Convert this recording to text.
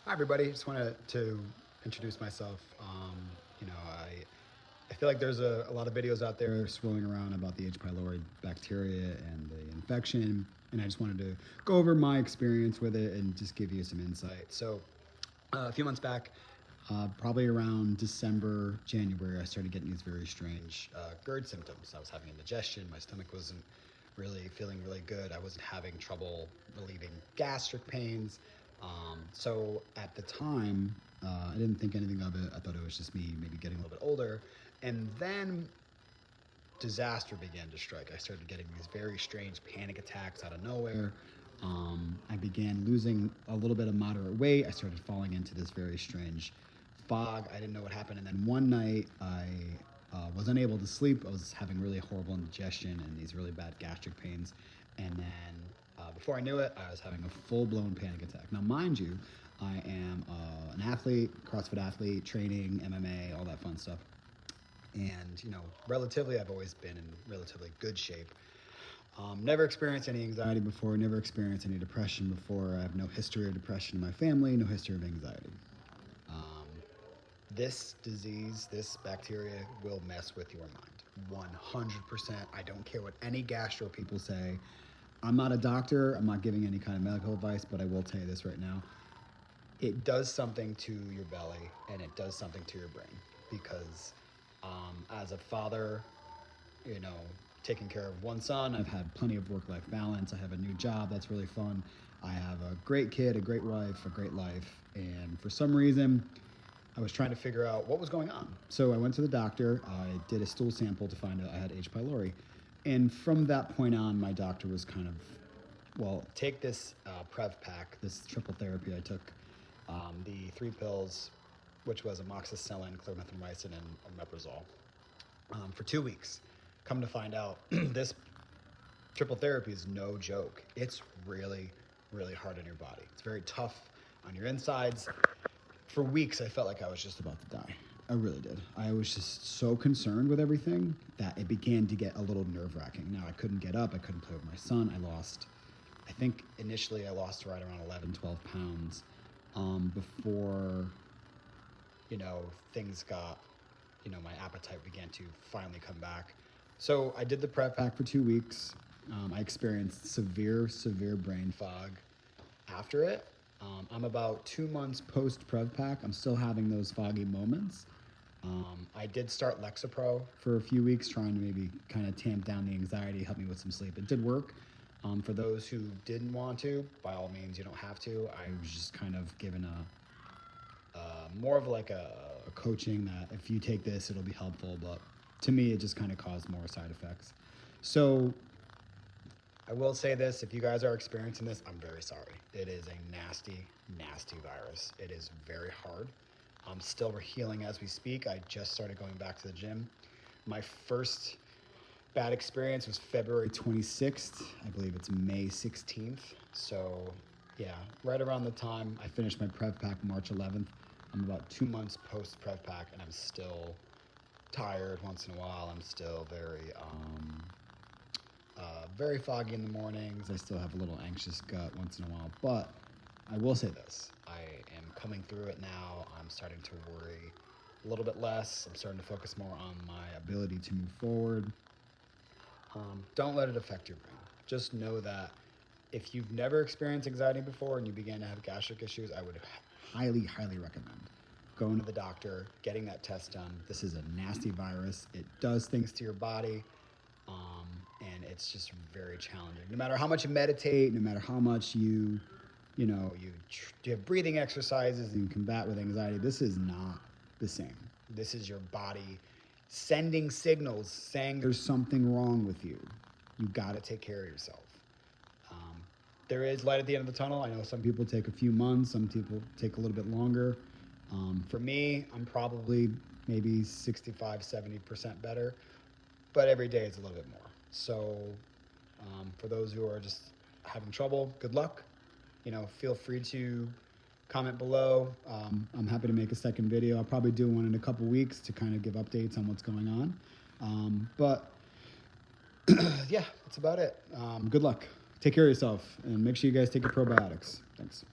Hi, everybody. Just wanted to introduce myself. I feel like there's a lot of videos out there swirling around about the H. pylori bacteria and the infection, and I just wanted to go over my experience with it and just give you some insight. So, a few months back, probably around December, January, I started getting these very strange GERD symptoms. I was having indigestion. My stomach wasn't really feeling really good. I wasn't having trouble relieving gastric pains. So at the time, I didn't think anything of it. I thought it was just me maybe getting a little bit older. And then disaster began to strike. I started getting these very strange panic attacks out of nowhere. I began losing a little bit of moderate weight. I started falling into this very strange fog. I didn't know what happened. And then one night I was unable to sleep. I was having really horrible indigestion and these really bad gastric pains. And then before I knew it, I was having a full-blown panic attack. Now, mind you, I am an athlete, CrossFit athlete, training, MMA, all that fun stuff. And, relatively, I've always been in relatively good shape. Never experienced any anxiety before, never experienced any depression before. I have no history of depression in my family, no history of anxiety. This disease, this bacteria will mess with your mind. 100%. I don't care what any gastro people say. I'm not a doctor. I'm not giving any kind of medical advice, but I will tell you this right now. It does something to your belly and it does something to your brain because as a father, taking care of one son, I've had plenty of work-life balance. I have a new job that's really fun. I have a great kid, a great wife, a great life. And for some reason, I was trying to figure out what was going on. So I went to the doctor. I did a stool sample to find out I had H. pylori. And from that point on, my doctor was kind of, well, take this Prev pack, this triple therapy I took, the 3 pills, which was amoxicillin, clarithromycin, and omeprazole, for 2 weeks. Come to find out, this triple therapy is no joke. It's really, really hard on your body. It's very tough on your insides. For weeks, I felt like I was just about to die. I really did. I was just so concerned with everything that it began to get a little nerve-wracking. Now, I couldn't get up. I couldn't play with my son. I think initially I lost right around 11, 12 pounds before, things got, my appetite began to finally come back. So I did the prep pack for 2 weeks. I experienced severe, severe brain fog after it. I'm about 2 months post-Prev pack. I'm still having those foggy moments. I did start Lexapro for a few weeks, trying to maybe kind of tamp down the anxiety, help me with some sleep. It did work. For those who didn't want to, by all means, you don't have to. I was just kind of given more of like a coaching that if you take this, it'll be helpful. But to me, it just kind of caused more side effects. So I will say this, if you guys are experiencing this, I'm very sorry. It is a nasty, nasty virus. It is very hard. I'm still healing as we speak. I just started going back to the gym. My first bad experience was February 26th. I believe it's May 16th. So yeah, right around the time I finished my Prev pack, March 11th. I'm about 2 months post Prev pack and I'm still tired once in a while. I'm still very foggy in the mornings. I still have a little anxious gut once in a while, but I will say this. I am coming through it now. I'm starting to worry a little bit less. I'm starting to focus more on my ability to move forward. Don't let it affect your brain. Just know that if you've never experienced anxiety before and you begin to have gastric issues, I would highly, highly recommend going to the doctor, getting that test done. This is a nasty virus. It does things to your body. And it's just very challenging. No matter how much you meditate, no matter how much you have breathing exercises and you combat with anxiety, this is not the same. This is your body sending signals saying there's something wrong with you. You got to take care of yourself. There is light at the end of the tunnel. I know some people take a few months, some people take a little bit longer. For me, I'm probably maybe 65, 70% better, but every day it's a little bit more. So for those who are just having trouble, good luck. Feel free to comment below. I'm happy to make a second video. I'll probably do one in a couple weeks to kind of give updates on what's going on. But yeah, that's about it. Good luck. Take care of yourself and make sure you guys take your probiotics. Thanks.